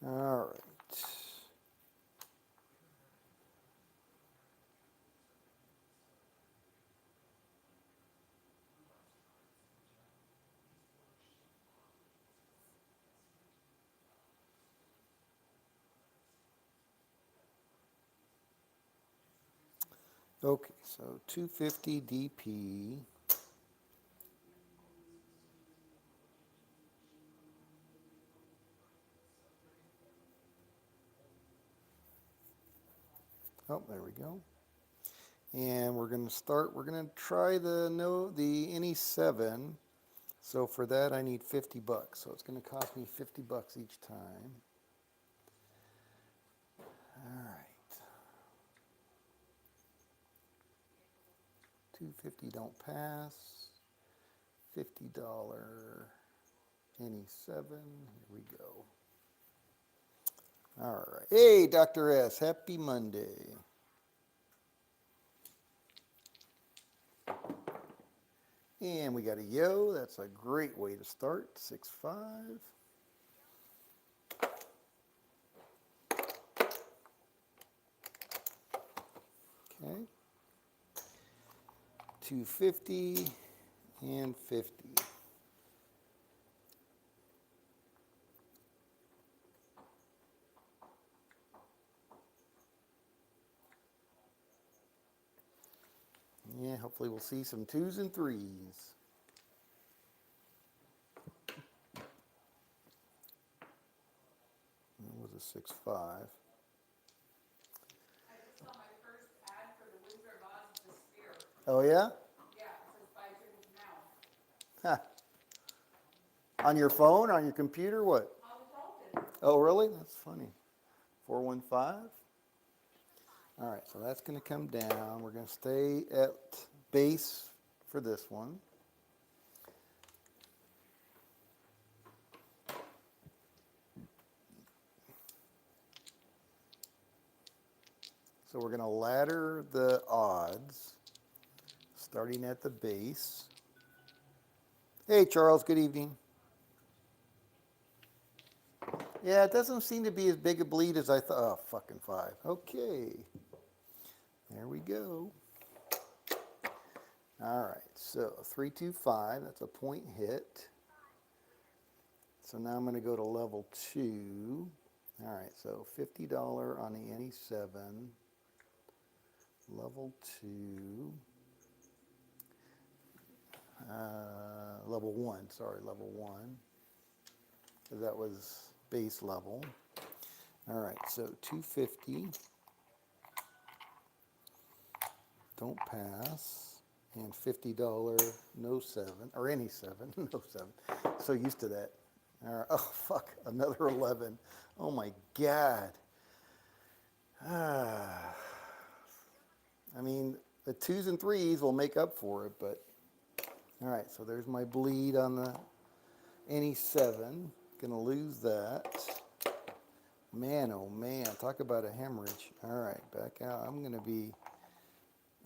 All right. Okay, so 250 DP. Oh, there we go. And we're going to start, we're going to try the any 7. So for that I need 50 bucks. So it's going to cost me 50 bucks each time. All right. 250 don't pass. $50 any 7. Here we go. All right. Hey, Dr. S, happy Monday. And we got a yo. That's a great way to start. 6-5. Okay. 250 and 50. Yeah, hopefully we'll see some 2s and 3s. That was a 6-5. Oh, yeah? Huh. On your phone, on your computer, what? Oh, really? That's funny. 415. All right, so that's going to come down. We're going to stay at base for this one. So we're going to ladder the odds, starting at the base. Hey, Charles, good evening. Yeah, it doesn't seem to be as big a bleed as I thought. Oh, fucking 5. Okay. There we go. All right, so 325, that's a point hit. So now I'm going to go to level 2. All right, so $50 on the any 7. Level 2. Level 1, sorry, level 1. Because that was base level. All right, so 250. Don't pass. And $50, no 7, or any 7, no 7. So used to that. All right, oh, fuck, another 11. Oh, my God. Ah. I mean, the 2s and 3s will make up for it, but all right, so there's my bleed on the any 7. Gonna lose that. Man, oh man, talk about a hemorrhage. All right, back out. I'm gonna be,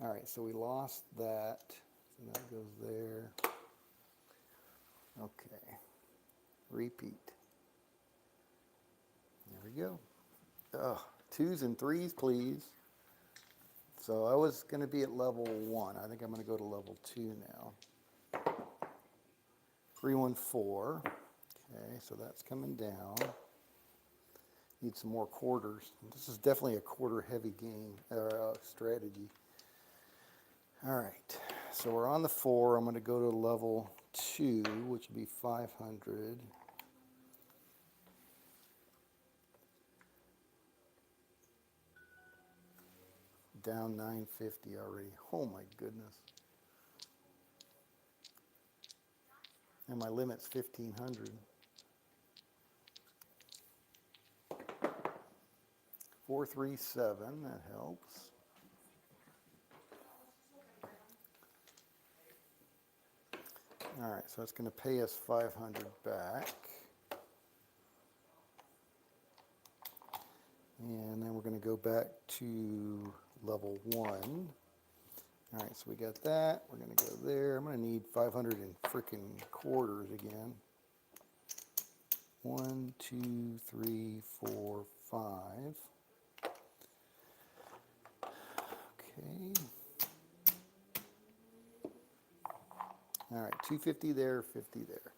all right, so we lost that. So that goes there. Okay, repeat. There we go. Oh, 2s and 3s, please. So I was gonna be at level 1. I think I'm gonna go to level 2 now. 314. Okay, so that's coming down. Need some more quarters. This is definitely a quarter heavy game strategy. All right, so we're on the 4. I'm going to go to level 2, which would be 500. Down 950 already. Oh my goodness. And my limit's 1500. 437, that helps. All right, so it's going to pay us 500 back. And then we're going to go back to level 1. All right, so we got that. We're going to go there. I'm going to need 500 and freaking quarters again. 1, 2, 3, 4, 5. Okay. All right, 250 there, 50 there.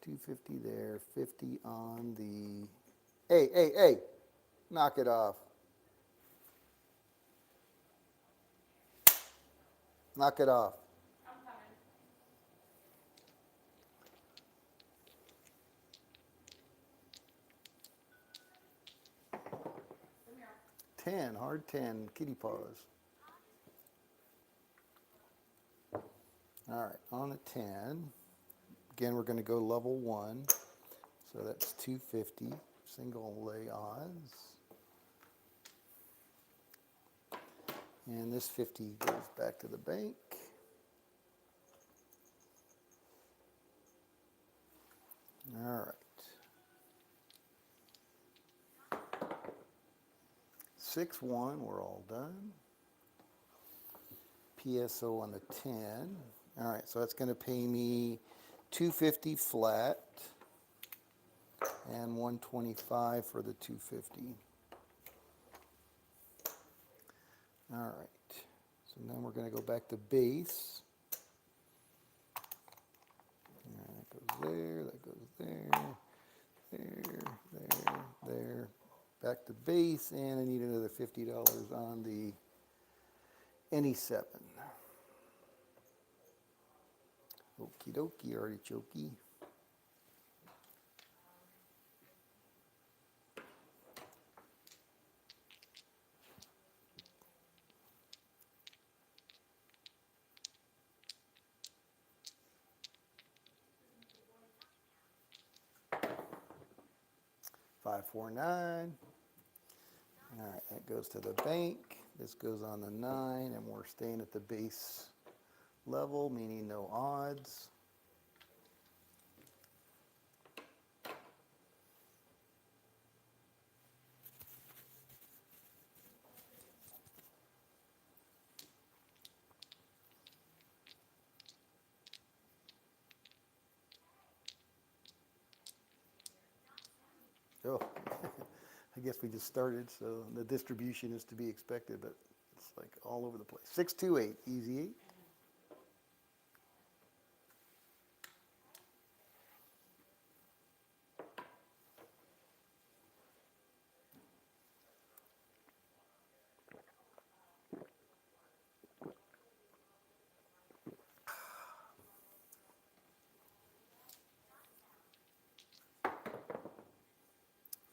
250 there, 50 on the... Hey, hey, hey, knock it off. Knock it off. 10, hard 10, kitty paws. All right, on a 10. Again, we're going to go level 1. So that's 250, single lay odds. And this 50 goes back to the bank. All right. 6-1, we're all done. PSO on the 10. All right, so that's going to pay me 250 flat and 125 for the 250. All right, so then we're going to go back to base. That goes there, that goes there, there. Back to base, and I need another $50 on the any 7. Okie dokie, artichokey. $549. All right, that goes to the bank. This goes on the 9, and we're staying at the base level, meaning no odds. Oh, I guess we just started, so the distribution is to be expected, but it's like all over the place. 628, easy 8.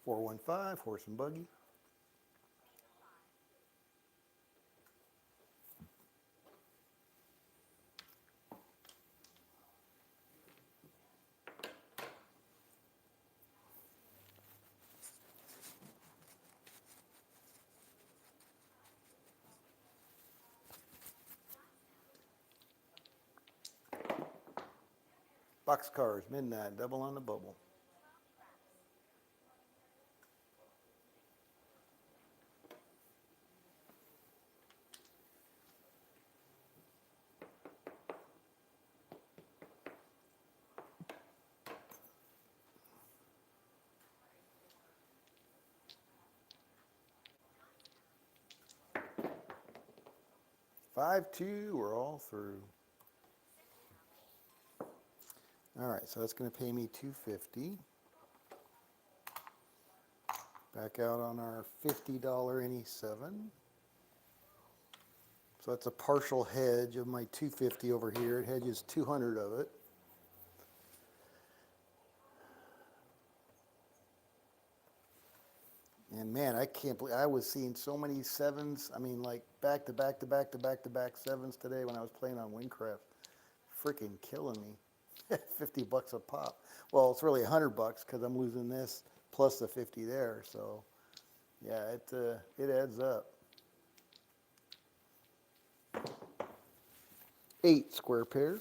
$415, horse and buggy. Boxcars, midnight, double on the bubble. Five two, we're all through. All right, so that's going to pay me $250. Back out on our $50 any 7. So that's a partial hedge of my 250 over here. It hedges 200 of it. And man, I can't believe I was seeing so many 7s. I mean, like back to back to back to back to back 7s today when I was playing on Windcraft. Freaking killing me. $50 a pop. Well, it's really $100 because I'm losing this plus the 50 there. So yeah, it adds up. 8 square pair.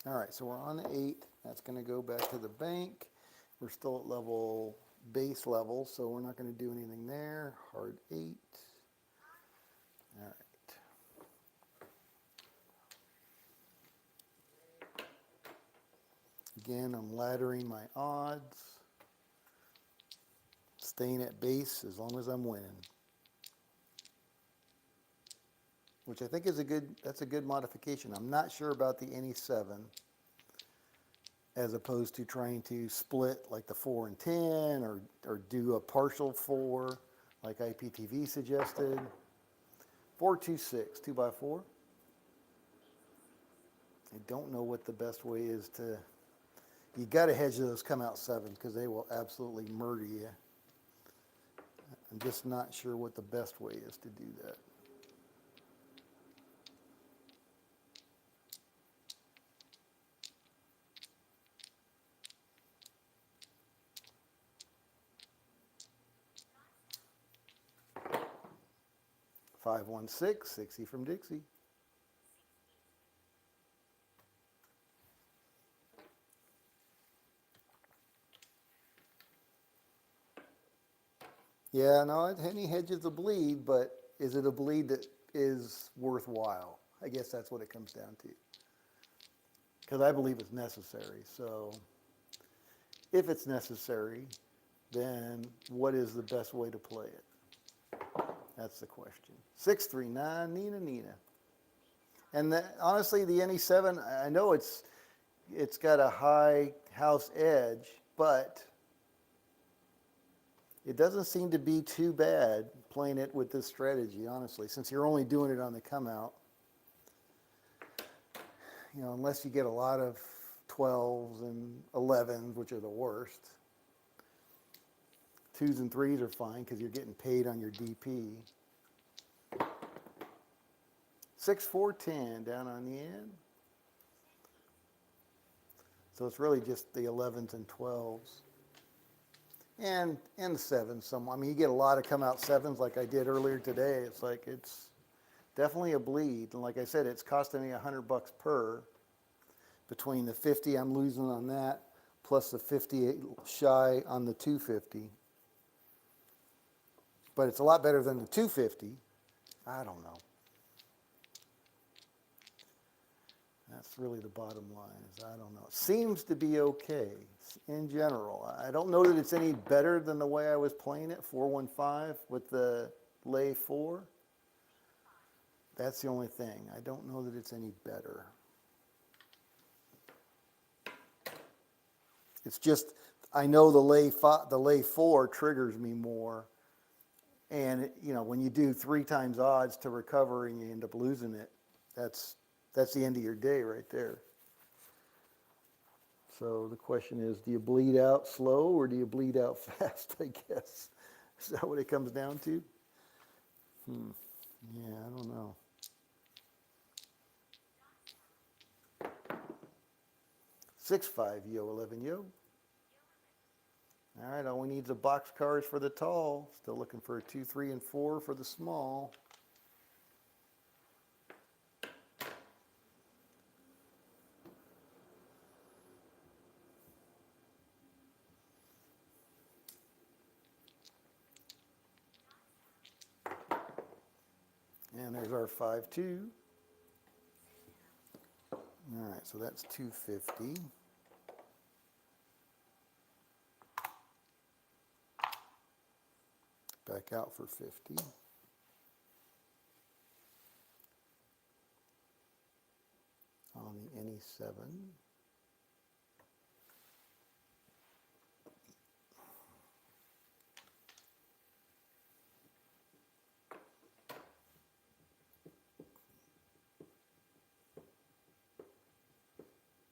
All right, so we're on the 8. That's going to go back to the bank. We're still at level base level, so we're not going to do anything there. Hard 8. All right. Again, I'm laddering my odds. staying at base as long as I'm winning. Which I think is that's a good modification. I'm not sure about the NE7 as opposed to trying to split like the 4 and 10 or do a partial 4 like IPTV suggested. 426, 2x4. I don't know what the best way is to, you got to hedge those come out 7s because they will absolutely murder you. I'm just not sure what the best way is to do that. Five, 1, 6, 60 from Dixie. Yeah, no, Henny hedges a bleed, but is it a bleed that is worthwhile? I guess that's what it comes down to. Because I believe it's necessary. So if it's necessary, then what is the best way to play it? That's the question. 639, Nina. And honestly, the NE7, I know it's got a high house edge, but it doesn't seem to be too bad playing it with this strategy, honestly, since you're only doing it on the come out. You know, unless you get a lot of 12s and 11s, which are the worst. 2s and 3s are fine because you're getting paid on your DP. 6, 4, 10 down on the end. So it's really just the 11s and 12s. And the 7s. I mean, you get a lot of come out 7s like I did earlier today. It's like, it's definitely a bleed. And like I said, it's costing me $100 per between the 50 I'm losing on that plus the 50 shy on the 250. But it's a lot better than the 250. I don't know. That's really the bottom line, is I don't know. It seems to be okay in general. I don't know that it's any better than the way I was playing it, 415 with the lay 4. That's the only thing. I don't know that it's any better. It's just, I know the lay 4 triggers me more. And, you know, when you do 3 times odds to recover and you end up losing it, that's the end of your day right there. So the question is, do you bleed out slow or do you bleed out fast, I guess? Is that what it comes down to? Yeah, I don't know. Six, 5, yo, 11, yo. All right, all we need is a box cars for the tall. Still looking for a 2, 3, and 4 for the small. And there's our 5, 2. All right, so that's 250. Back out for 50. On the NE7.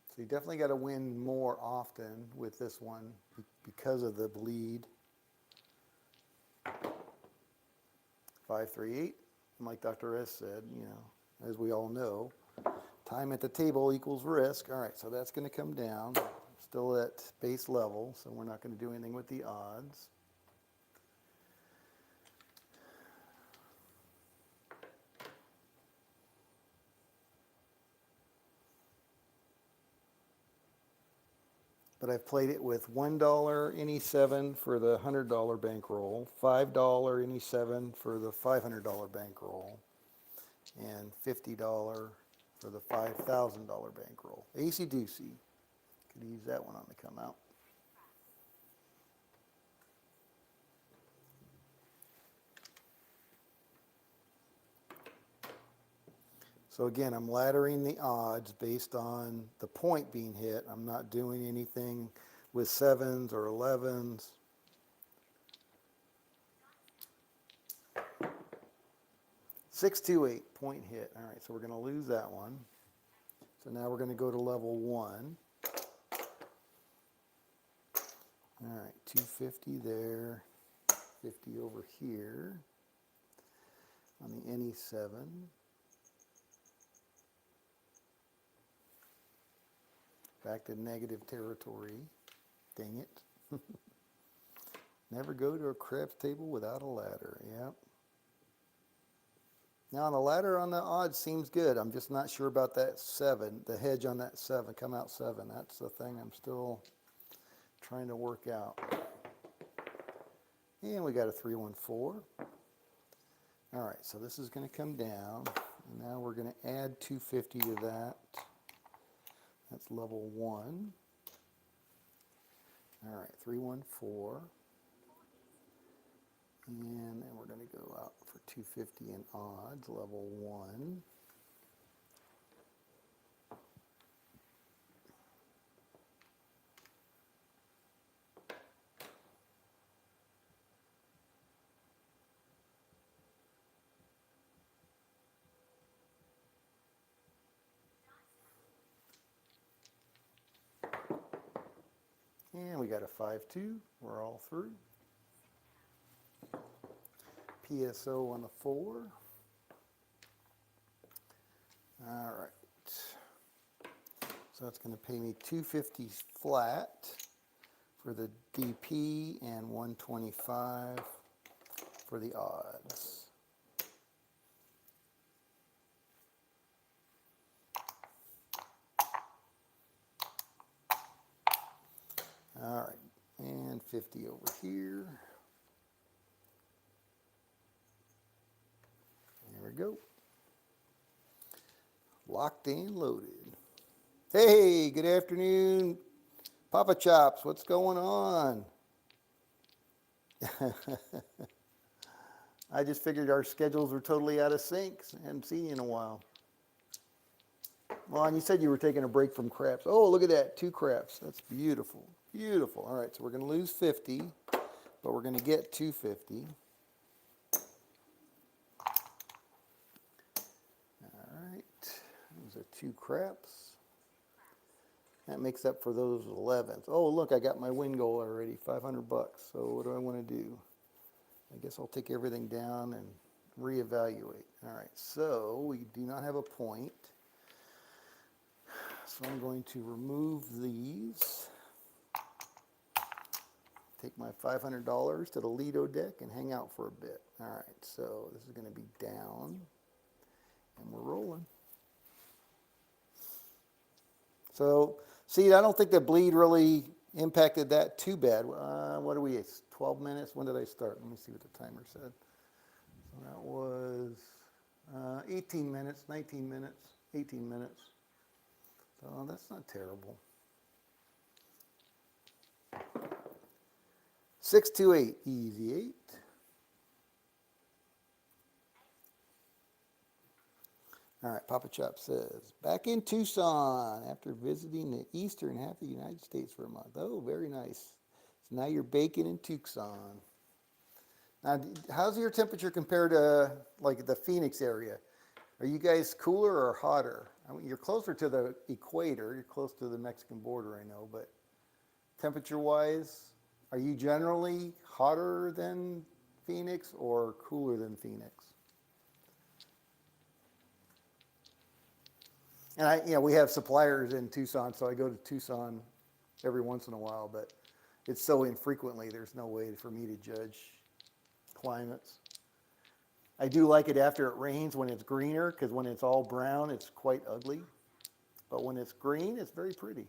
So you definitely got to win more often with this one because of the bleed. 5, 3, 8. Like Dr. S said, you know, as we all know, time at the table equals risk. All right, so that's going to come down. Still at base level, so we're not going to do anything with the odds. But I've played it with $1 NE7 for the $100 bankroll, $5 NE7 for the $500 bankroll, and $50 for the $5,000 bankroll. AC Doocy. Could use that one on the come out. So again, I'm laddering the odds based on the point being hit. I'm not doing anything with 7s or 11s. Six, two, eight, point hit. All right, so we're going to lose that one. So now we're going to go to level 1. All right, 250 there, 50 over here on the NE7. Back to negative territory. Dang it. Never go to a craps table without a ladder. Yep. Now the ladder on the odds seems good. I'm just not sure about that 7, the hedge on that 7, come out 7. That's the thing I'm still trying to work out. And we got a 314. All right, so this is going to come down. And now we're going to add 250 to that. That's level 1. All right, 314. And then we're going to go out for 250 in odds, level 1. And we got a 5-2. We're all through. PSO on the 4. All right. So that's going to pay me 250 flat for the DP and 125 for the odds. All right, and 50 over here. There we go. Locked and loaded. Hey, good afternoon, Papa Chops. What's going on? I just figured our schedules were totally out of sync. I hadn't seen you in a while. Well, and you said you were taking a break from craps. Oh, look at that, 2 craps. That's beautiful, beautiful. All right, so we're going to lose 50, but we're going to get 250. All right, those are 2 craps. That makes up for those 11s. Oh, look, I got my win goal already, 500 bucks. So what do I want to do? I guess I'll take everything down and reevaluate. All right, so we do not have a point. So I'm going to remove these. Take my $500 to the Lido deck and hang out for a bit. All right, so this is going to be down, and we're rolling. So, see, I don't think the bleed really impacted that too bad. What are we, 12 minutes? When did I start? Let me see what the timer said. So that was 18 minutes, 19 minutes, 18 minutes. So that's not terrible. 628, easy 8. All right, Papa Chop says, back in Tucson after visiting the eastern half of the United States for a month. Oh, very nice. So now you're baking in Tucson. Now, how's your temperature compared to like the Phoenix area? Are you guys cooler or hotter? I mean, you're closer to the equator. You're close to the Mexican border, I know, but temperature-wise, are you generally hotter than Phoenix or cooler than Phoenix? And we have suppliers in Tucson, so I go to Tucson every once in a while, but it's so infrequently, there's no way for me to judge climates. I do like it after it rains when it's greener, because when it's all brown, it's quite ugly. But when it's green, it's very pretty.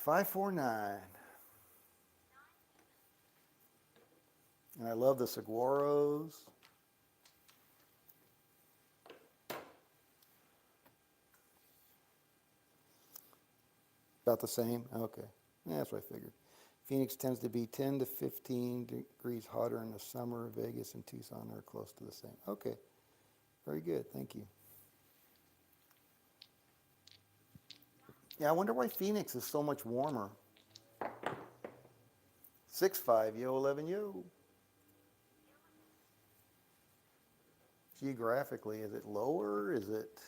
549. And I love the saguaros. About the same? Okay. Yeah, that's what I figured. Phoenix tends to be 10 to 15 degrees hotter in the summer. Vegas and Tucson are close to the same. Okay. Very good. Thank you. Yeah, I wonder why Phoenix is so much warmer. 6-5, yo, 11, yo. Geographically, is it lower? Is it?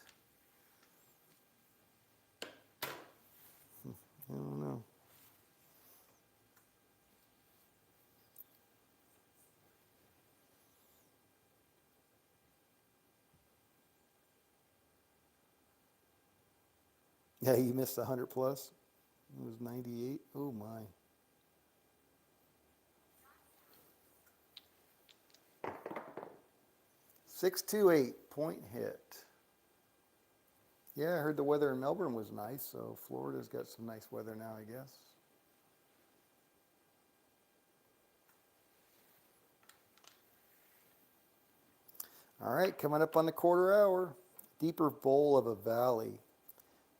I don't know. Yeah, you missed 100 plus. It was 98. Oh my. 628 point hit. Yeah, I heard the weather in Melbourne was nice, so Florida's got some nice weather now, I guess. All right, coming up on the quarter hour. Deeper bowl of a valley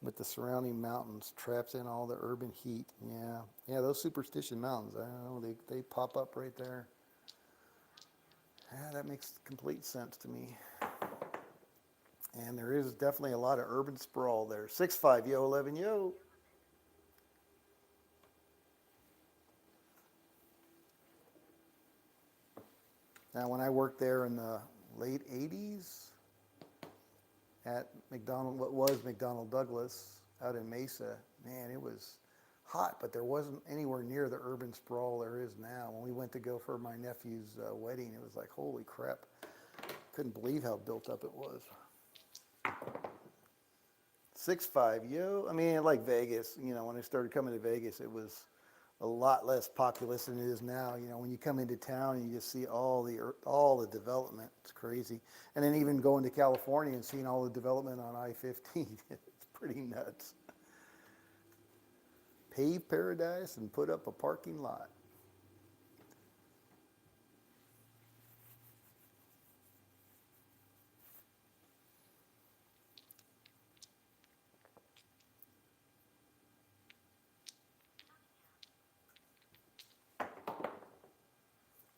with the surrounding mountains traps in all the urban heat. Yeah, those Superstition Mountains, I don't know, they pop up right there. Yeah, that makes complete sense to me. And there is definitely a lot of urban sprawl there. 6-5, yo, 11, yo. Now, when I worked there in the late 80s at McDonald, what was McDonnell Douglas out in Mesa, man, it was hot, but there wasn't anywhere near the urban sprawl there is now. When we went to go for my nephew's wedding, it was like, holy crap. Couldn't believe how built up it was. 6-5, yo. I mean, like Vegas, when I started coming to Vegas, it was a lot less populous than it is now. When you come into town and you just see all the development, it's crazy. And then even going to California and seeing all the development on I-15, it's pretty nuts. Pave paradise and put up a parking lot.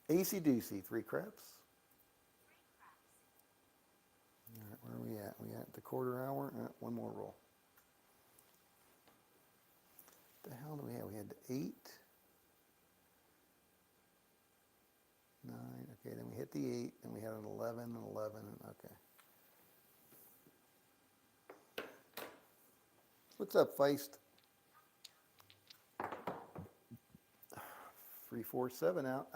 AC Doocy, 3 craps. All right, where are we at? We at the quarter hour? One more roll. What the hell do we have? We had 8, 9. Okay, then we hit the 8, and we had an 11, and 11. Okay. What's up, Feist? 347 out.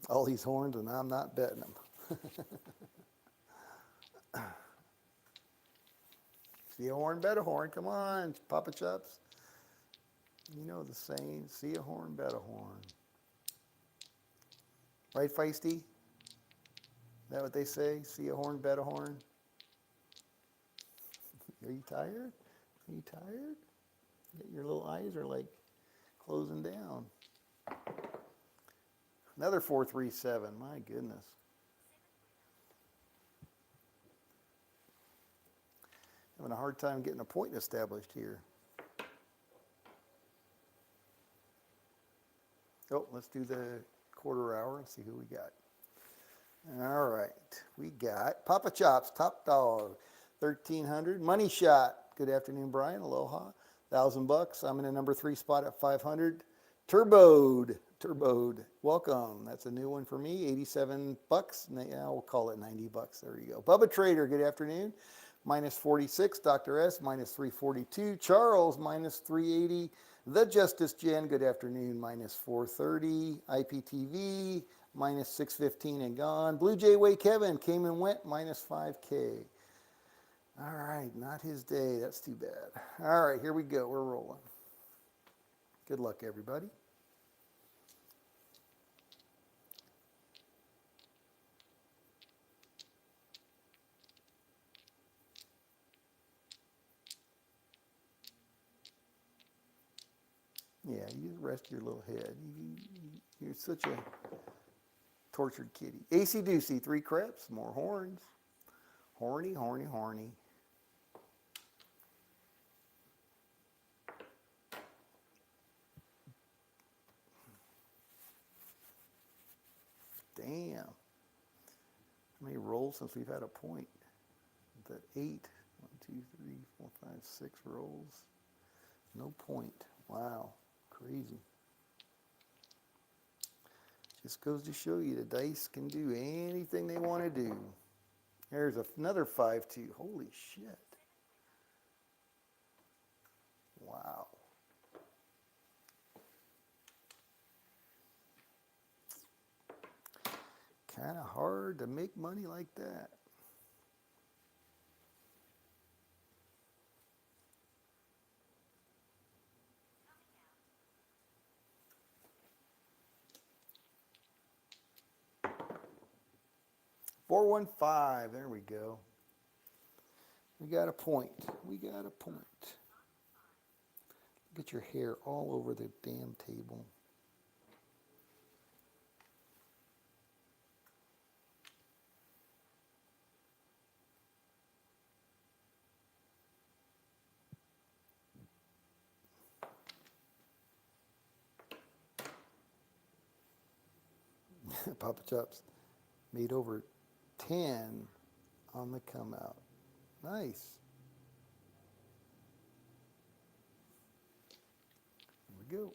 All these horns, and I'm not betting them. See a horn, bet a horn. Come on, Papa Chops. You know the saying, see a horn, bet a horn. Right, Feisty? Is that what they say? See a horn, bet a horn? Are you tired? Are you tired? Your little eyes are like closing down. Another 437. My goodness. Having a hard time getting a point established here. Oh, let's do the quarter hour and see who we got. All right, we got Papa Chops, top dog, 1,300. Money Shot, good afternoon, Brian. Aloha, $1,000. I'm in the number 3 spot at 500. Turboed, welcome. That's a new one for me, $87. Yeah, we'll call it $90. There you go. Bubba Trader, good afternoon. Minus 46. Dr. S, minus 342. Charles, minus 380. The Justice Jen, good afternoon, minus 430. IPTV, minus 615 and gone. Blue Jay Way Kevin came and went, minus 5K. All right, not his day. That's too bad. All right, here we go. We're rolling. Good luck, everybody. Yeah, you rest your little head. You're such a tortured kitty. AC Doocy, 3 craps, more horns. Horny. rolls since we've had a point. The 8, 1, 2, 3, 4, 5, 6 rolls. No point. Wow, crazy. Just goes to show you the dice can do anything they want to do. There's another 5-2. Holy shit. Wow. Kind of hard to make money like that. $415. There we go. We got a point. We got a point. Get your hair all over the damn table. Papa Chops made over 10 on the come out. Nice. Here we go.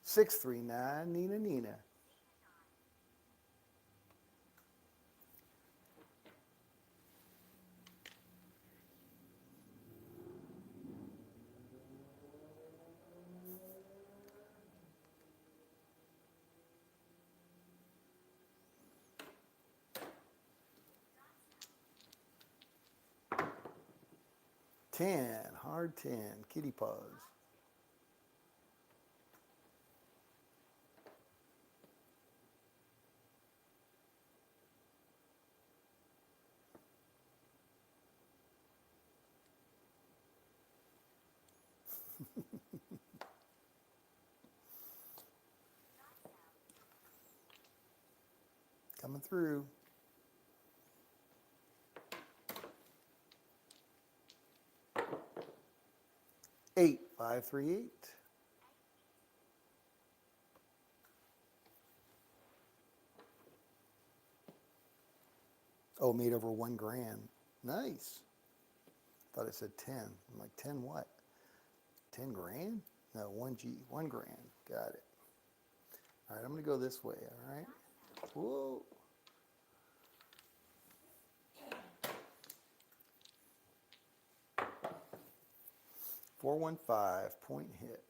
639, Nina Nina. Hard 10, kitty paws. Coming through. 8, 5, 3, 8. Oh, made over 1 grand. Nice. Thought it said 10. I'm like, 10 what? 10 grand? No, 1 grand. Got it. All right, I'm going to go this way, all right? Whoa. $415, point hit.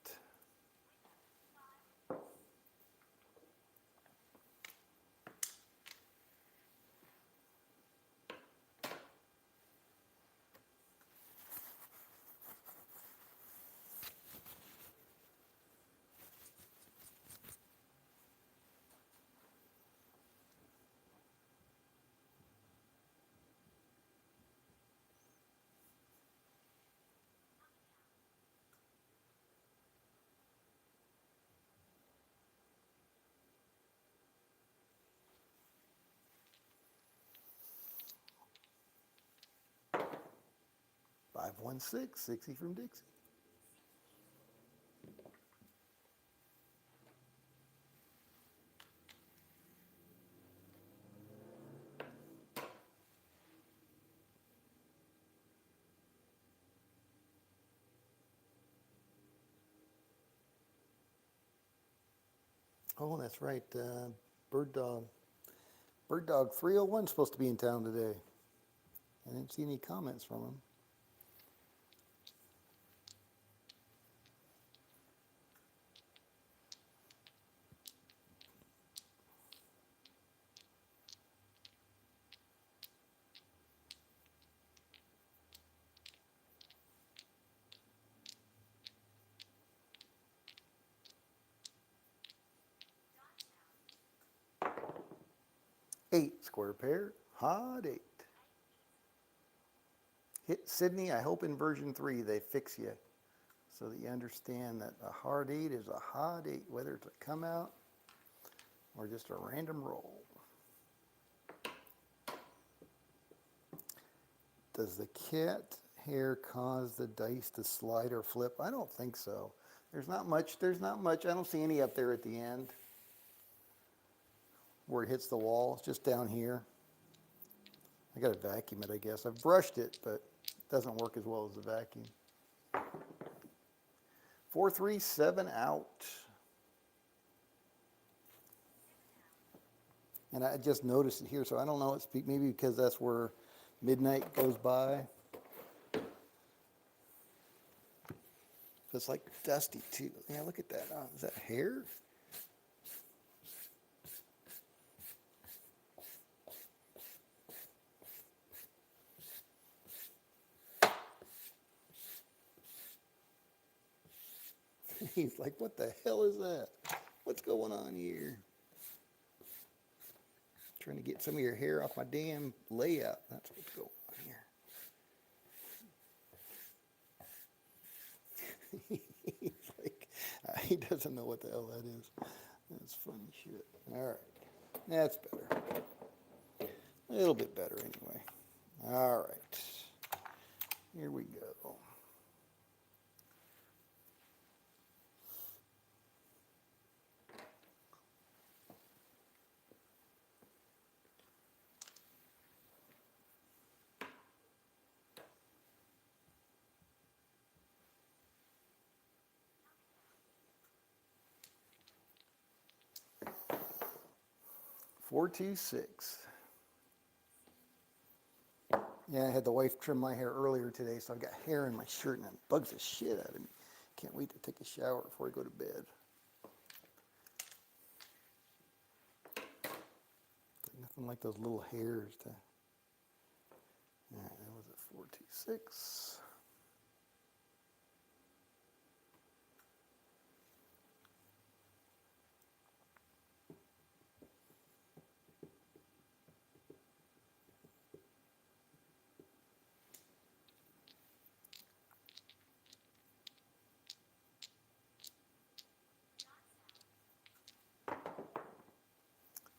$516, 60 from Dixie. Oh, that's right. Bird Dog. Bird Dog 301 is supposed to be in town today. I didn't see any comments from him. Eight, square pair, hot 8. Hit Sydney, I hope in version 3 they fix you so that you understand that a hard 8 is a hot 8, whether it's a come out or just a random roll. Does the cat hair cause the dice to slide or flip? I don't think so. There's not much. I don't see any up there at the end. where it hits the wall. It's just down here. I got to vacuum it, I guess. I've brushed it, but it doesn't work as well as the vacuum. 4-3-7 out. And I just noticed it here, so I don't know. It's maybe because that's where midnight goes by. It's like dusty too. Yeah, look at that. Oh, is that hair? He's like, what the hell is that? What's going on here? Trying to get some of your hair off my damn layout. That's what's going on here. He's like, he doesn't know what the hell that is. That's funny shit. All right. That's better. A little bit better anyway. All right. Here we go. Four, 2, 6. Yeah, I had the wife trim my hair earlier today, so I've got hair in my shirt and it bugs the shit out of me. Can't wait to take a shower before I go to bed. Nothing like those little hairs to. All right, that was a 4, 2, 6.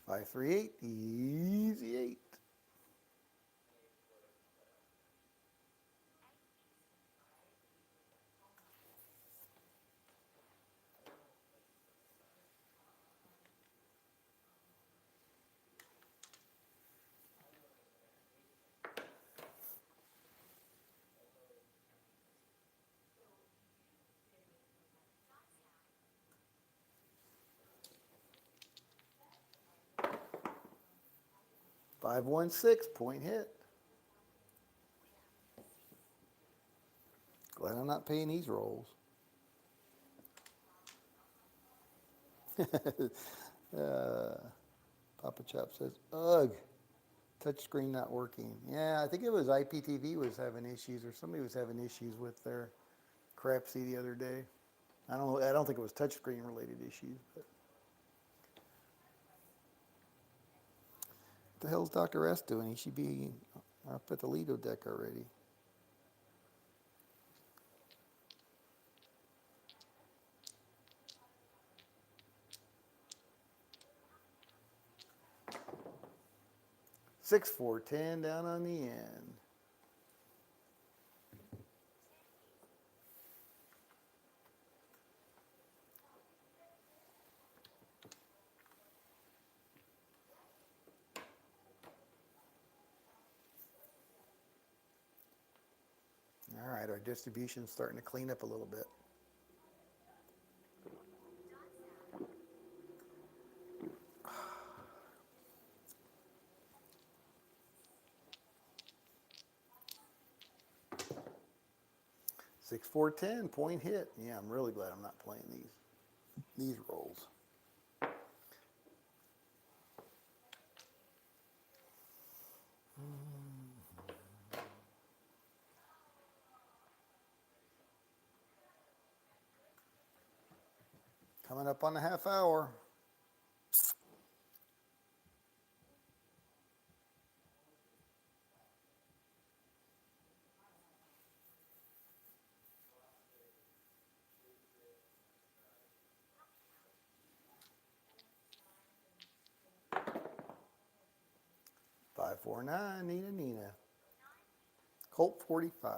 Five, 3, 8. Easy 8. Five, 1, 6. Point hit. Glad I'm not paying these rolls. Papa Chop says, ugh, touchscreen not working. Yeah, I think it was IPTV was having issues, or somebody was having issues with their Crapsee the other day. I don't think it was touchscreen related issues. But what the hell's Dr. S doing? He should be up at the Lido deck already. Six, 4, 10 down on the end. All right, our distribution's starting to clean up a little bit. Six, 4, 10, point hit. Yeah, I'm really glad I'm not playing these rolls. Coming up on the half hour. Five, 4, 9, Nina. Colt 45.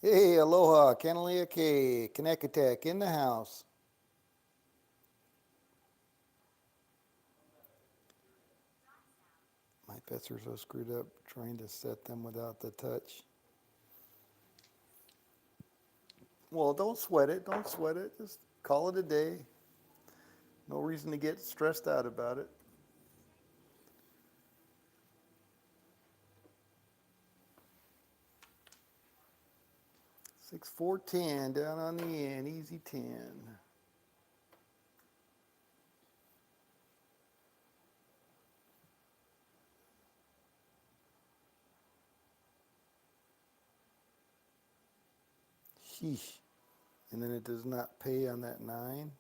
Hey, aloha, Kanalia K, Connecticut in the house. My pets are so screwed up trying to set them without the touch. Well, don't sweat it. Don't sweat it. Just call it a day. No reason to get stressed out about it. 6, 4, 10 down on the end. Easy 10. Sheesh. And then it does not pay on that 9.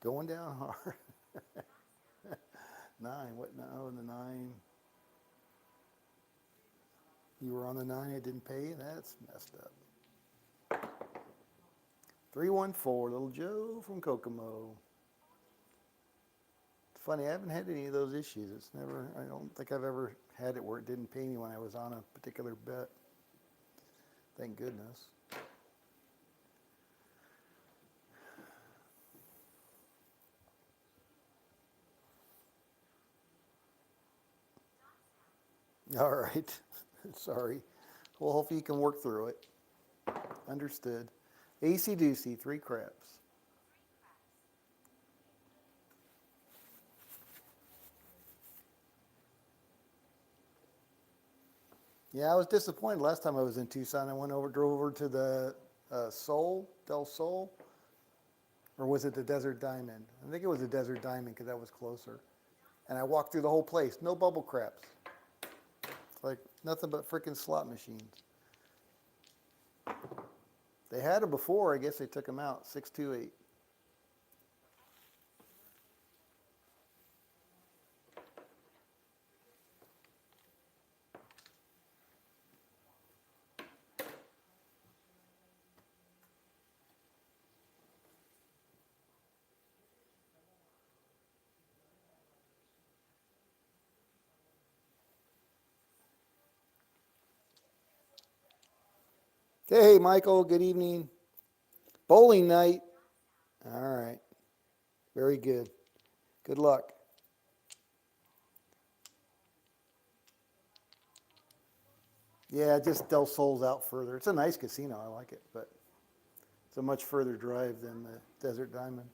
Going down hard. 9. What now? The 9. You were on the 9. It didn't pay. That's messed up. 314. Little Joe from Kokomo. It's funny. I haven't had any of those issues. It's never. I don't think I've ever had it where it didn't pay me when I was on a particular bet. Thank goodness. All right. Sorry. Well, hopefully you can work through it. Understood. AC Doocy, 3 craps. Yeah, I was disappointed last time I was in Tucson. I drove over to the Del Sol, or was it the Desert Diamond? I think it was the Desert Diamond because that was closer. And I walked through the whole place, no bubble craps. It's like nothing but freaking slot machines. They had them before. I guess they took them out. 628. Hey, Michael. Good evening. Bowling night. All right. Very good. Good luck. Yeah, just Del Sol's out further. It's a nice casino. I like it, but it's a much further drive than the Desert Diamond.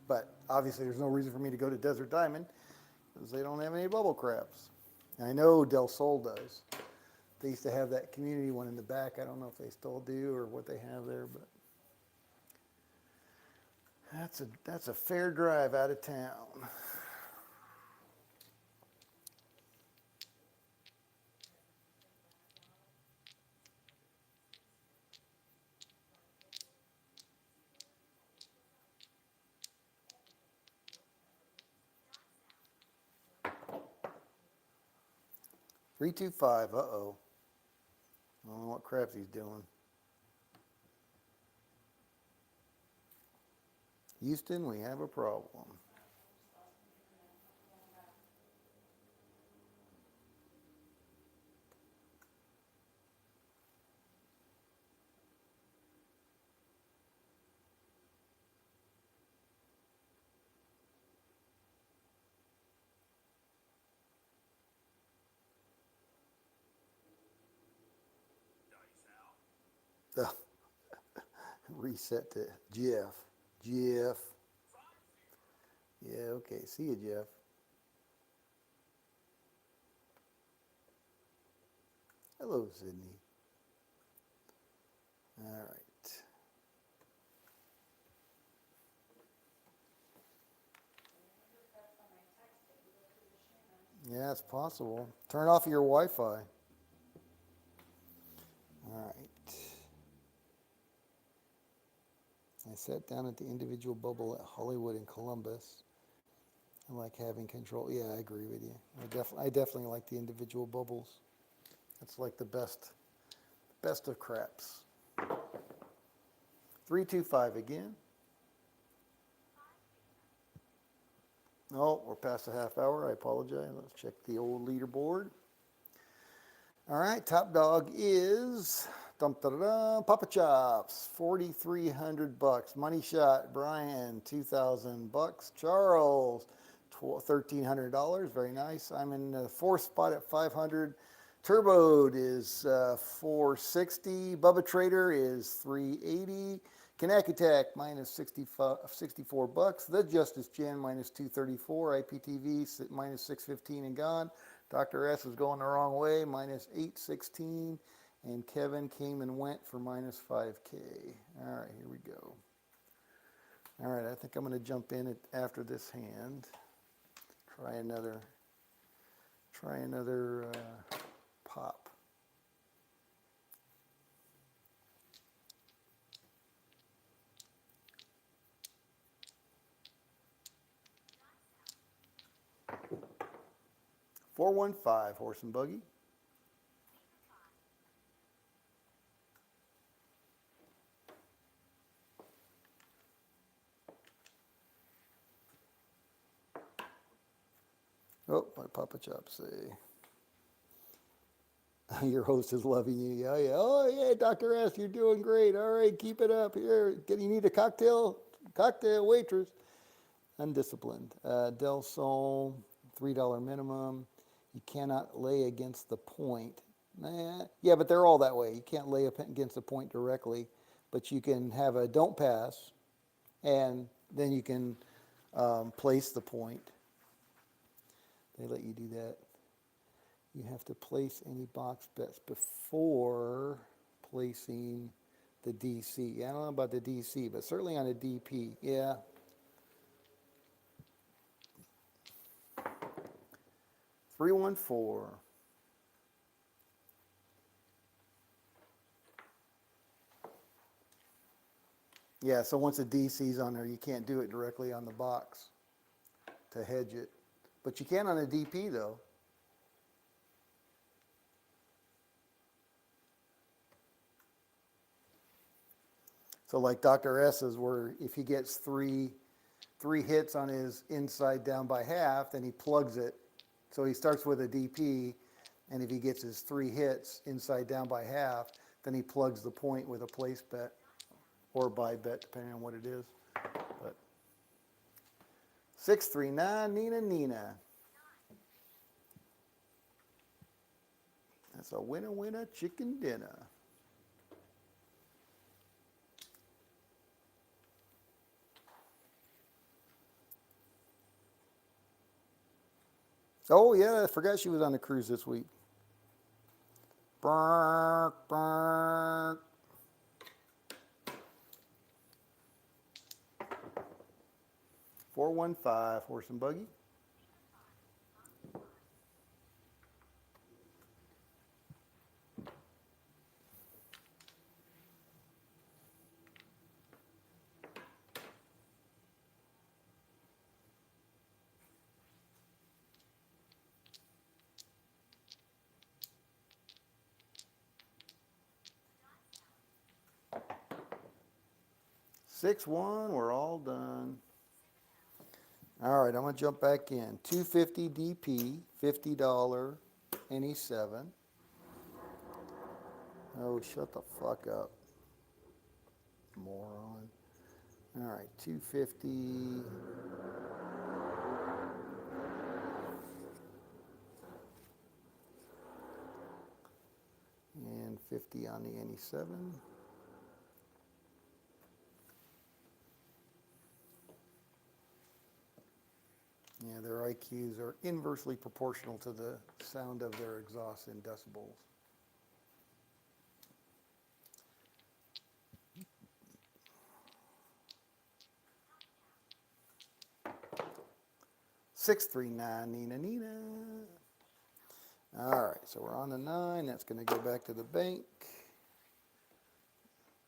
But obviously, there's no reason for me to go to Desert Diamond because they don't have any bubble craps. I know Del Sol does. They used to have that community one in the back. I don't know if they still do or what they have there, but that's a fair drive out of town. 325. Uh-oh. I don't know what Crapsee's doing. Houston, we have a problem. Oh, reset to Jeff. Jeff. Yeah, okay. See you, Jeff. Hello, Sydney. All right. Yeah, it's possible. Turn off your Wi-Fi. All right. I sat down at the individual bubble at Hollywood and Columbus. I like having control. Yeah, I agree with you. I definitely like the individual bubbles. It's like the best of craps. 325 again. Oh, we're past the half hour. I apologize. Let's check the old leaderboard. All right, top dog is Dum da da da. Papa Chops, $4,300. Money Shot, Brian, $2,000. Charles, $1,300. Very nice. I'm in the fourth spot at 500. Turboed is 460. Bubba Trader is 380. Kanakatech minus 64 bucks. The Justice Jan minus 234. IPTV minus 615 and gone. Dr. S is going the wrong way, minus 816. And Kevin came and went for minus 5K. All right, here we go. All right, I think I'm going to jump in after this hand. Try another pop. $415 horse and buggy. Oh, my Papa Chop say. Your host is loving you. Yeah, yeah. Oh, yeah, Dr. S, you're doing great. All right, keep it up. Here, you need a cocktail waitress. Undisciplined. Del Sol, $3 minimum. You cannot lay against the point. Yeah, but they're all that way. You can't lay against the point directly, but you can have a don't pass, and then you can place the point. They let you do that. You have to place any box bets before placing the DC. I don't know about the DC, but certainly on a DP. Yeah. $314. Yeah, so once the DC's on there, you can't do it directly on the box to hedge it. But you can on a DP, though. So like Dr. S's, where if he gets three hits on his inside down by half, then he plugs it. So he starts with a DP, and if he gets his 3 hits inside down by half, then he plugs the point with a place bet or buy bet, depending on what it is. But 639 Nina. That's a winner chicken dinner. Oh, yeah, I forgot she was on the cruise this week. Bark, bark. $415 horse and buggy. $6-1, we're all done. All right, I'm gonna jump back in. $250 DP, $50 any 7. Oh, shut the fuck up, moron. All right, 250. And 50 on the any 7. Yeah, their IQs are inversely proportional to the sound of their exhaust in decibels. $639 Nina. All right, so we're on the 9. That's going to go back to the bank.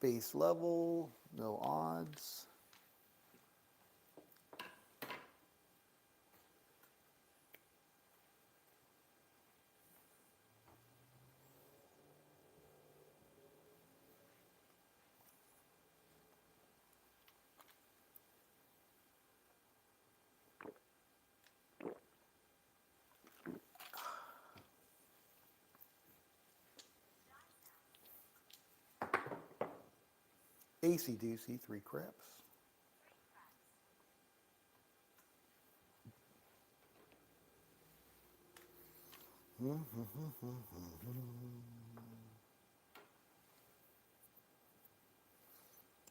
Base level, no odds. Acey Deucey, 3 craps.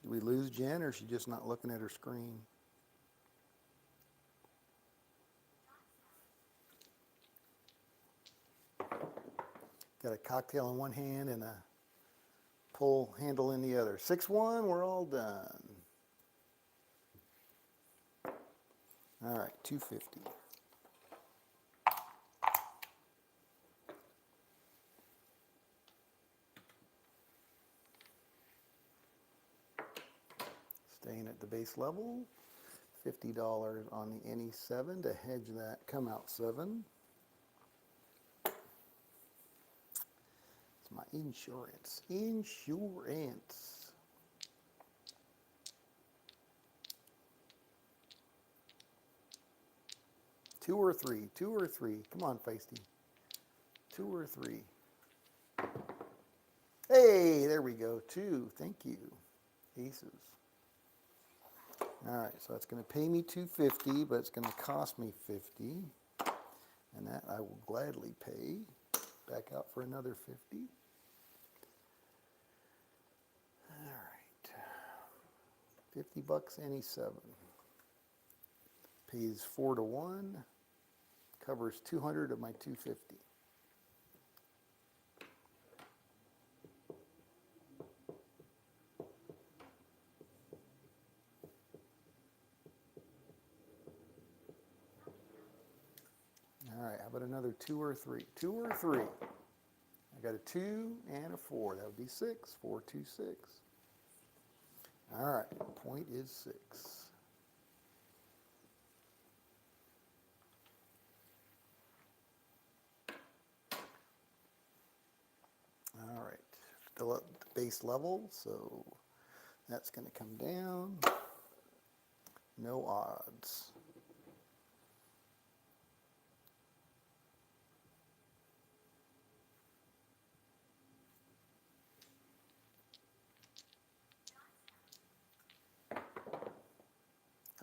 Did we lose Jen, or is she just not looking at her screen? Got a cocktail in one hand and a pull handle in the other. 6-1, we're all done. All right, 250. Staying at the base level. $50 on the NE7 to hedge that come out 7. It's my insurance. Insurance. Two or three. Come on, Feisty. 2 or 3. Hey, there we go. 2. Thank you. Aces. All right, so it's going to pay me $250, but it's going to cost me $50, and that I will gladly pay. Back out for another $50. All right, $50 NE7. Pays 4-1. Covers 200 of my 250. All right, how about another 2 or 3? 2 or 3. I got a 2 and a 4. That would be 6. 4, 2, 6. All right, point is 6. All right, still at the base level, so that's going to come down. No odds.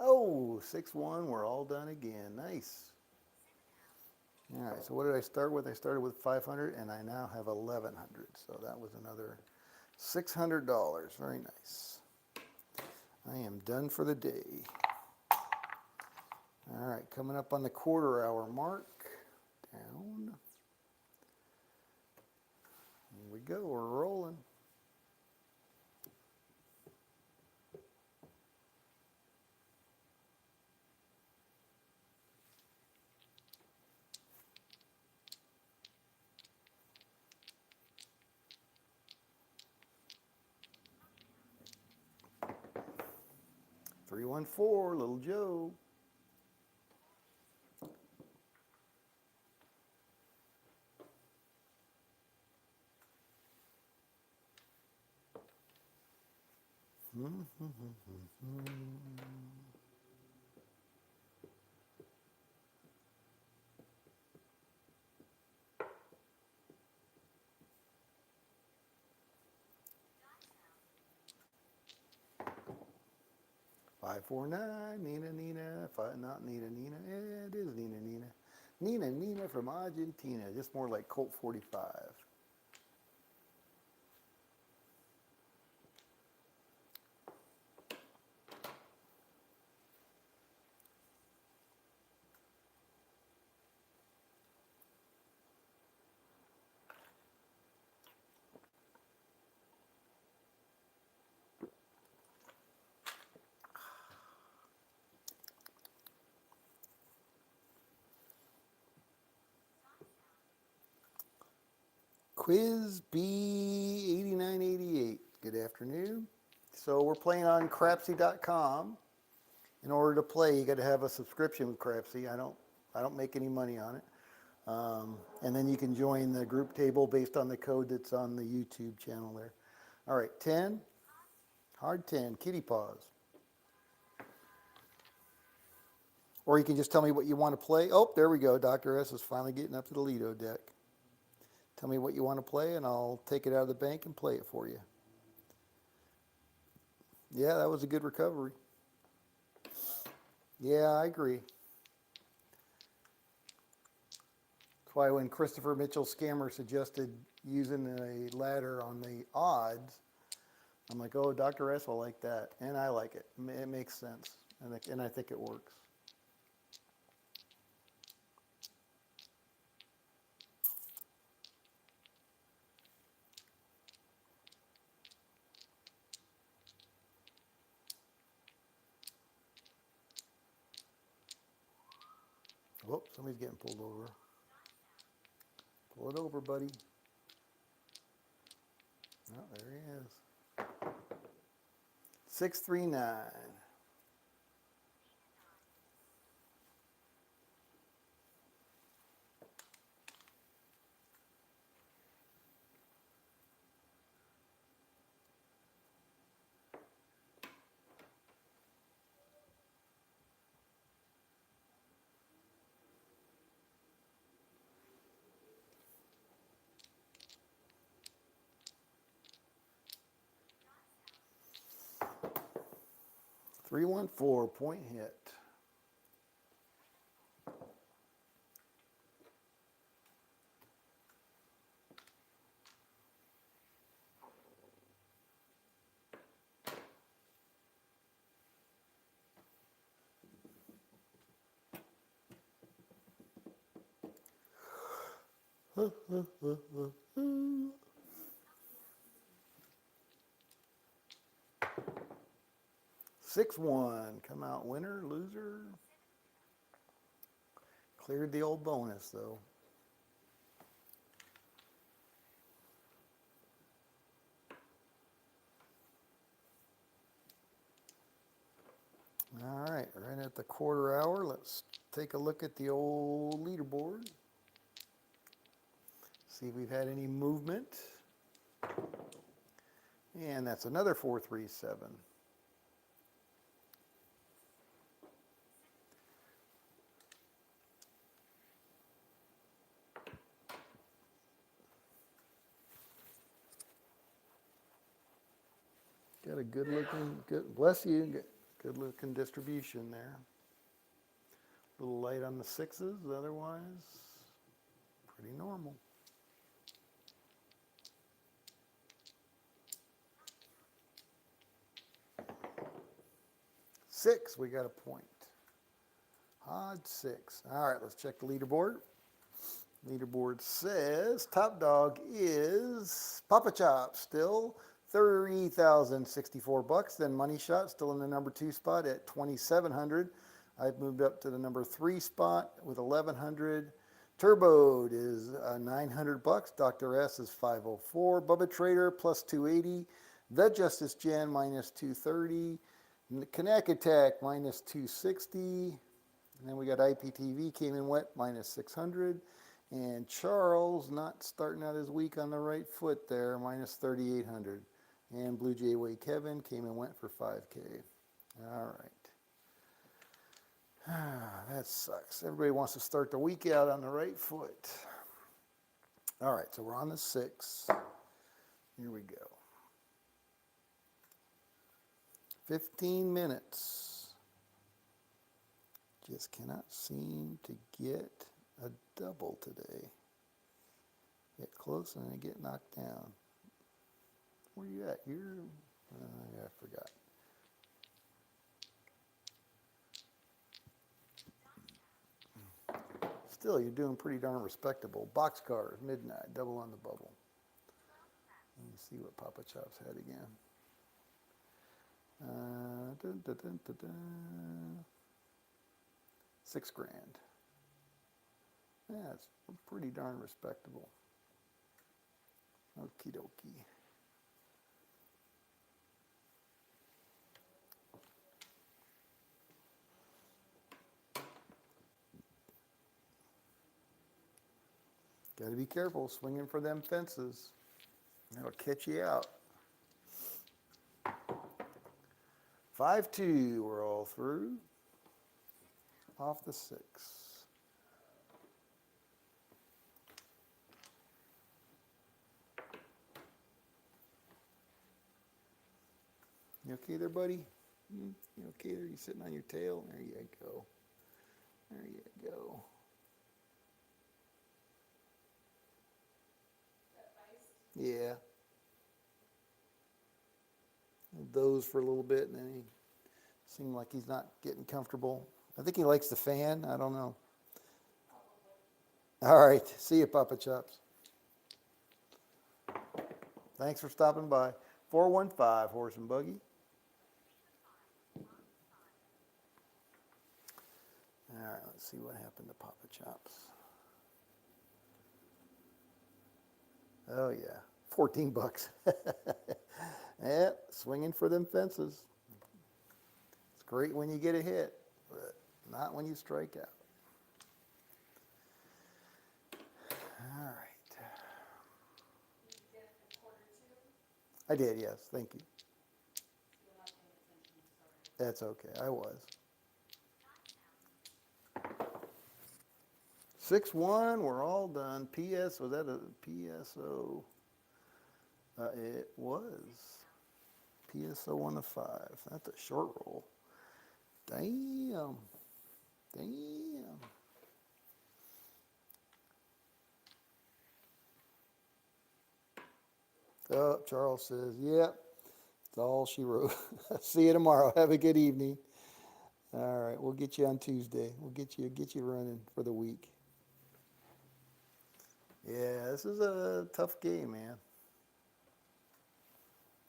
Oh, 6-1, we're all done again. Nice. All right, so what did I start with? I started with 500, and I now have 1,100. So that was another $600. Very nice. I am done for the day. All right, coming up on the quarter-hour mark. Down. Here we go. We're rolling. $314, Little Joe. $549, Nina, not Nina. Yeah, it is Nina. Nina from Argentina, just more like Colt 45. Quiz B8988. Good afternoon. So we're playing on Crapsee.com. In order to play, you got to have a subscription with Crapsee. I don't make any money on it. And then you can join the group table based on the code that's on the YouTube channel there. All right, 10. Hard 10. Kitty paws. Or you can just tell me what you want to play. Oh, there we go. Dr. S is finally getting up to the Lido deck. Tell me what you want to play, and I'll take it out of the bank and play it for you. Yeah, that was a good recovery. Yeah, I agree. That's why when Christopher Mitchell Scammer suggested using a ladder on the odds, I'm like, oh, Dr. S will like that. And I like it. It makes sense. And I think it works. Whoop, somebody's getting pulled over. Pull it over, buddy. Oh, there he is. 639. .314 point hit. Huh, huh, huh, huh, huh. 6-1. Come out winner, loser. Cleared the old bonus, though. All right, right at the quarter hour, let's take a look at the old leaderboard. See if we've had any movement. And that's another 437. Got a good looking, good, bless you, good looking distribution there. A little light on the sixes, otherwise pretty normal. 6, we got a point. Odd 6. All right, let's check the leaderboard. Leaderboard says top dog is Papa Chop, still $30,064. Then Money Shot still in the number 2 spot at 2,700. I've moved up to the number 3 spot with 1,100. Turboed is $900. Dr. S is 504. Bubba Trader plus 280. The Justice Gen minus 230. Kanak Attack minus 260. And then we got IPTV came in wet minus 600. And Charles not starting out his week on the right foot there, minus 3,800. And Blue Jay Way Kevin came and went for 5K. All right. That sucks. Everybody wants to start the week out on the right foot. All right, so we're on the 6. Here we go. 15 minutes. Just cannot seem to get a double today. Get close and then get knocked down. Where you at? You're, I forgot. Still, you're doing pretty darn respectable. Boxcars, midnight, double on the bubble. Let me see what Papa Chops had again. Dun, dun, dun, dun, dun. $6,000. Yeah, it's pretty darn respectable. Okie dokie. Got to be careful swinging for them fences. That'll catch you out. 5-2, we're all through. Off the 6. You okay there, buddy? You okay there? You sitting on your tail? There you go. There you go. Yeah. He'll doze for a little bit, and then he seemed like he's not getting comfortable. I think he likes the fan. I don't know. All right. See you, Papa Chops. Thanks for stopping by. 415 Horse and Buggy. All right, let's see what happened to Papa Chops. Oh, yeah. 14 bucks. Yeah, swinging for them fences. It's great when you get a hit, but not when you strike out. All right. I did, yes. Thank you. That's okay. I was. 6-1. We're all done. PS, was that a PSO? It was. PSO on the 5. That's a short roll. Damn. Damn. Oh, Charles says, yep. That's all she wrote. See you tomorrow. Have a good evening. All right, we'll get you on Tuesday. We'll get you running for the week. Yeah, this is a tough game, man.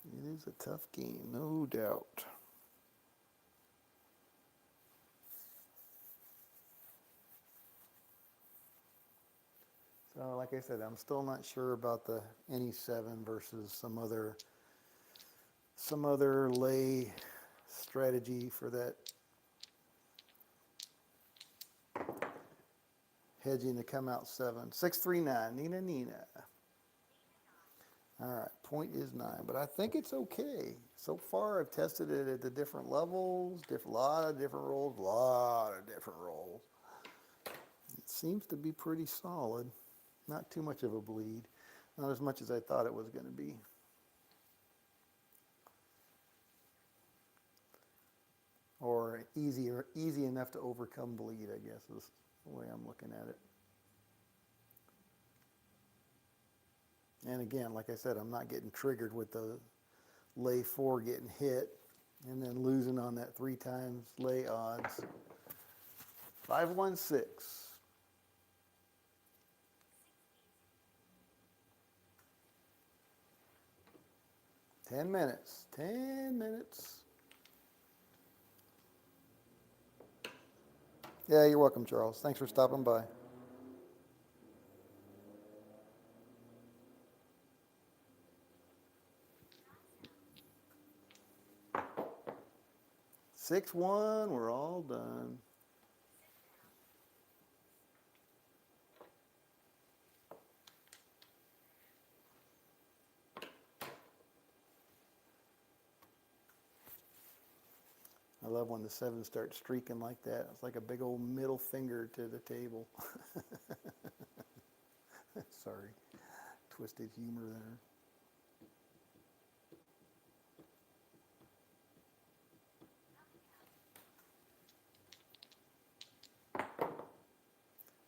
It is a tough game, no doubt. So, like I said, I'm still not sure about the any 7 versus some other lay strategy for that hedging to come out 7. 639, Nina. All right, point is 9, but I think it's okay. So far, I've tested it at the different levels, lot of different rolls. It seems to be pretty solid. Not too much of a bleed. Not as much as I thought it was going to be. Or easy enough to overcome bleed, I guess, is the way I'm looking at it. And again, like I said, I'm not getting triggered with the lay 4 getting hit and then losing on that 3 times lay odds. 516. 10 minutes. 10 minutes. Yeah, you're welcome, Charles. Thanks for stopping by. Six one, we're all done. I love when the 7s start streaking like that. It's like a big old middle finger to the table. Sorry, twisted humor there.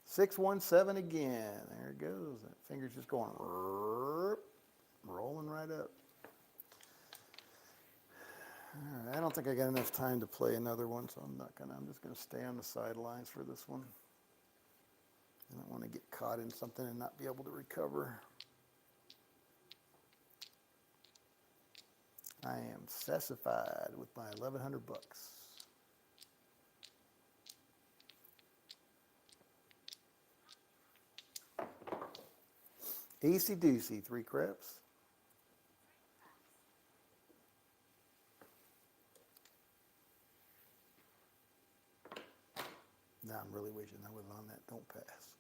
617 again. There it goes. That finger's just going rolling right up. All right, I don't think I got enough time to play another one, so I'm just gonna stay on the sidelines for this one. I don't want to get caught in something and not be able to recover. I am satisfied with my 1,100 bucks. Easy doozy, 3 craps. Now I'm really wishing I was on that don't pass.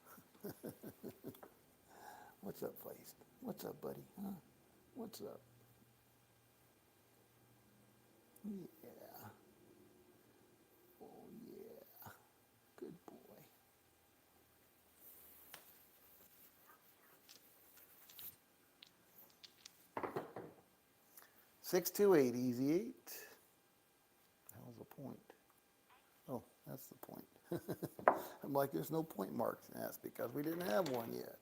What's up, Feist? What's up, buddy? Huh? What's up? Yeah. Oh, yeah. Good boy. 628, easy 8. How's the point? Oh, that's the point. I'm like, there's no point marks. And that's because we didn't have one yet.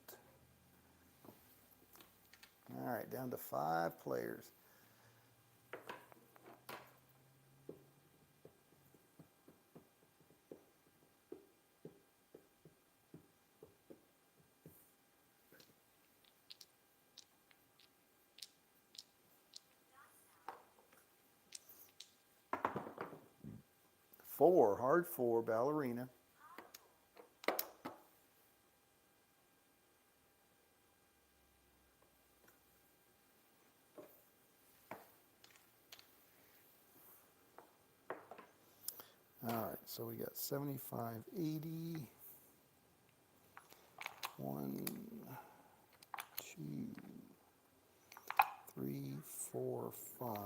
All right, down to 5 players. Four, hard 4, ballerina. All right, so we got 75, 80. 1, 2, 3, 4, 5.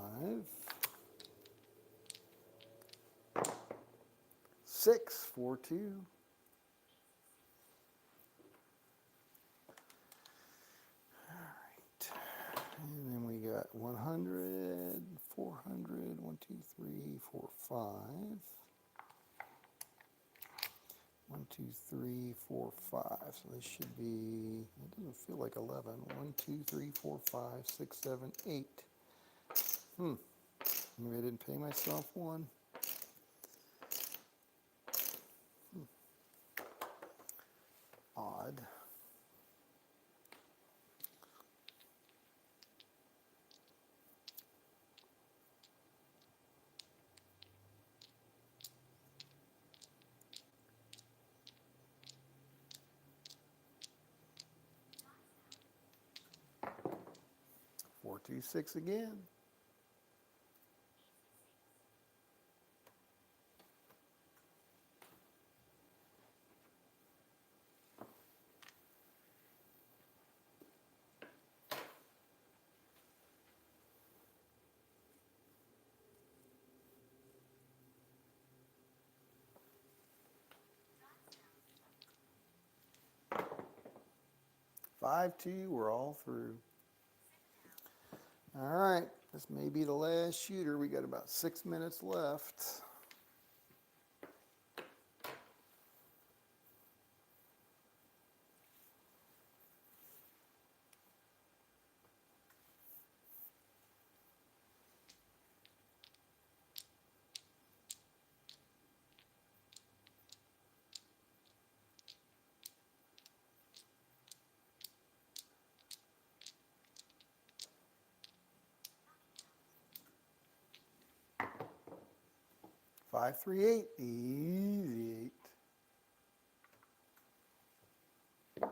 6, 4, 2. All right. And then we got 100, 400, 1, 2, 3, 4, 5. 1, 2, 3, 4, 5. So this should be, it doesn't feel like 11. 1, 2, 3, 4, 5, 6, 7, 8. Maybe I didn't pay myself one. Odd. Four, two, 6 again. Five, two, we're all through. All right, this may be the last shooter. We got about 6 minutes left. Five, three, 8, easy 8.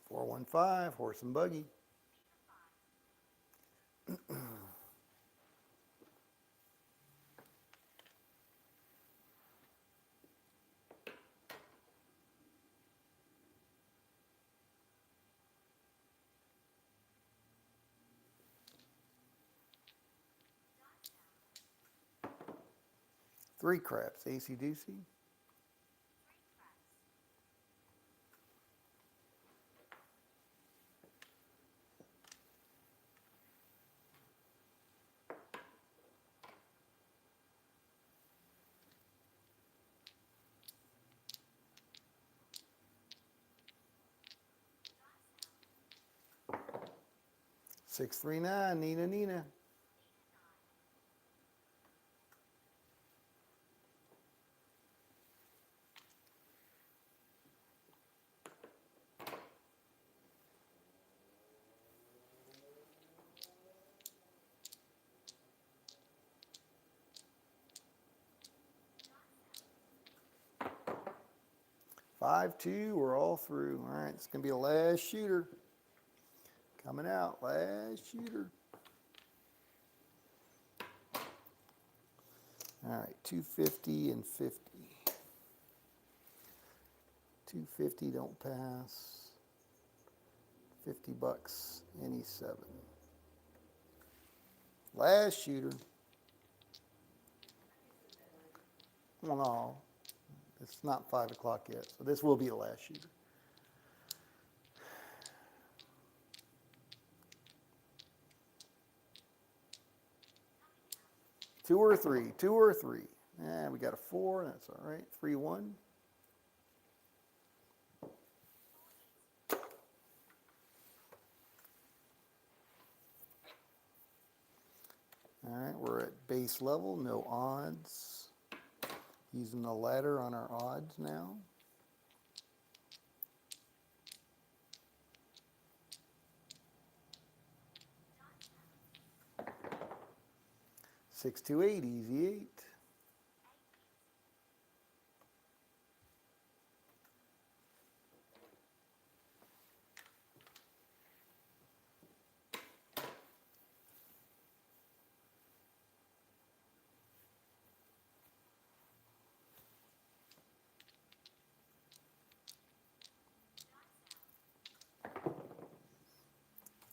Four, 1, 5, horse and buggy. Three craps, AC Doocy. Six, 3, 9, Nina, Nina. Five, two, we're all through. All right, it's going to be the last shooter. Coming out, last shooter. All right, 250 and 50. 250 don't pass. $50, any 7. Last shooter. Well, no, it's not 5 o'clock yet, so this will be the last shooter. Two or three. And we got a 4, that's all right. 3-1. All right, we're at base level, no odds. Using the ladder on our odds now. Six, 2, 8, easy 8.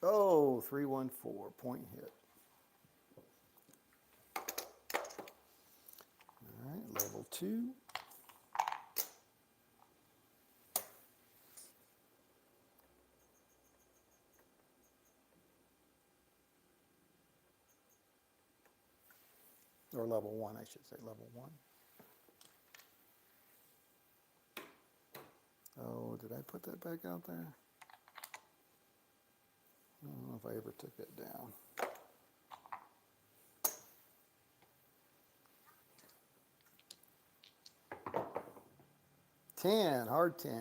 Oh, 314, point hit. All right, level 2. Or level 1, I should say, level 1. Oh, did I put that back out there? I don't know if I ever took it down. 10, hard 10.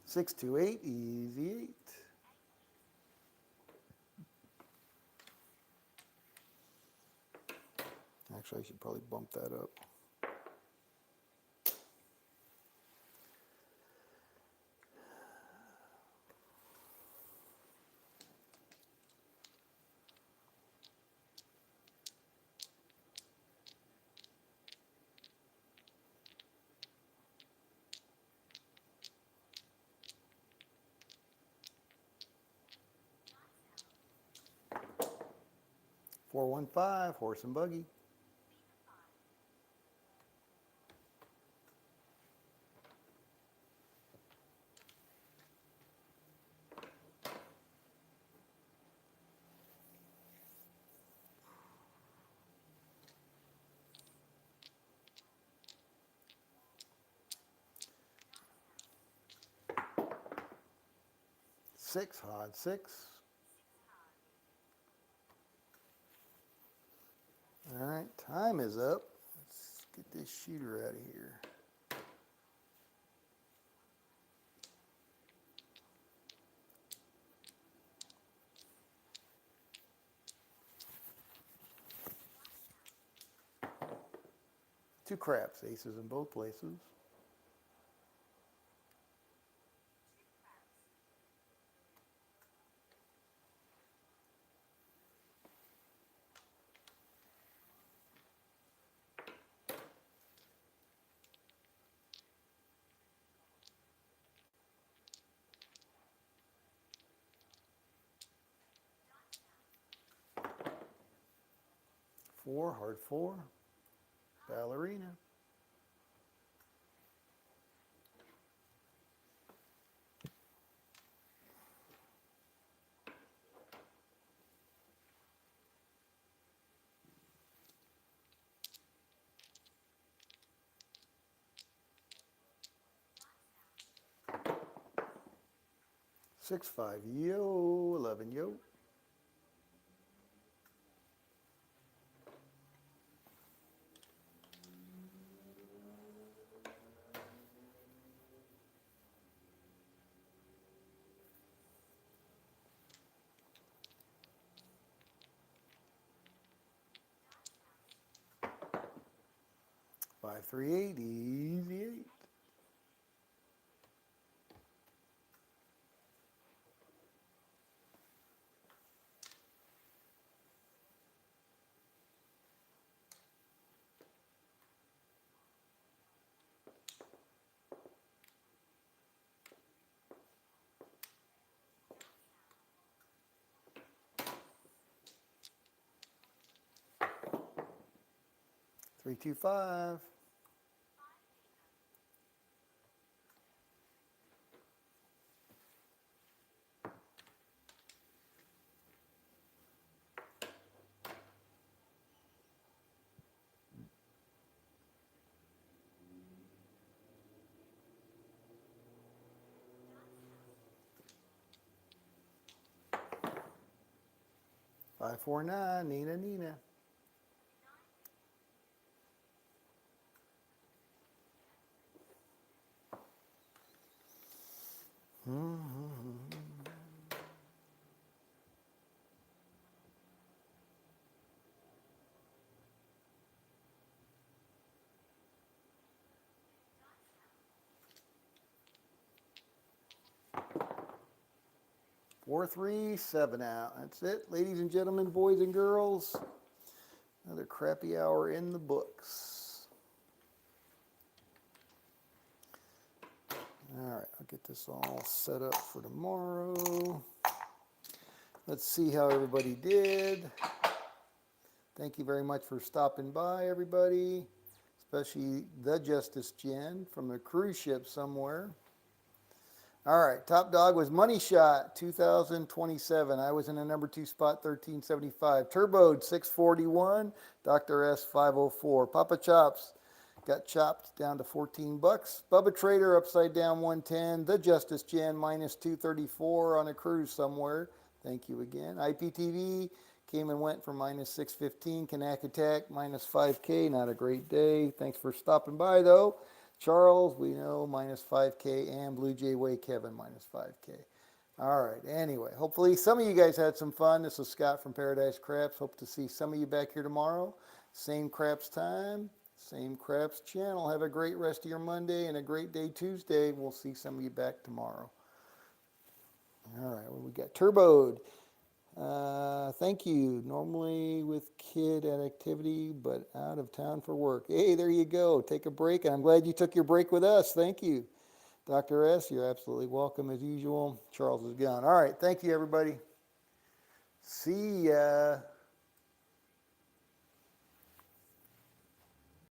Six, 2, 8, easy 8. Actually, I should probably bump that up. Four, 1, 5, horse and buggy. Six, hard 6. All right, time is up. Let's get this shooter out of here. Two craps, aces in both places. Four, hard 4, ballerina. Six, 5, yo, 11, yo. 538, easy 8. Three, two, five. Five, four, nine. Nina, Nina. Mm-hmm. 437 out. That's it, ladies and gentlemen, boys and girls. Another crappy hour in the books. All right, I'll get this all set up for tomorrow. Let's see how everybody did. Thank you very much for stopping by, everybody, especially the Justice Jen from the cruise ship somewhere. All right, top dog was Money Shot, 2027. I was in the number 2 spot, 1375. Turboed, 641. Dr. S, 504. Papa Chops got chopped down to 14 bucks. Bubba Trader, upside down, 110. The Justice Jen, minus 234 on a cruise somewhere. Thank you again. IPTV came and went for minus 615. Kanak Attack, minus 5K. Not a great day. Thanks for stopping by, though. Charles, we know, minus 5K, and Blue Jay Way Kevin, minus 5K. All right, anyway, hopefully some of you guys had some fun. This is Scott from Paradise Craps. Hope to see some of you back here tomorrow. Same craps time, same craps channel. Have a great rest of your Monday and a great day Tuesday. We'll see some of you back tomorrow. All right, well, we got Turboed. Thank you. Normally with kid at activity, but out of town for work. Hey, there you go. Take a break. And I'm glad you took your break with us. Thank you. Dr. S, you're absolutely welcome as usual. Charles is gone. All right. Thank you, everybody. See ya.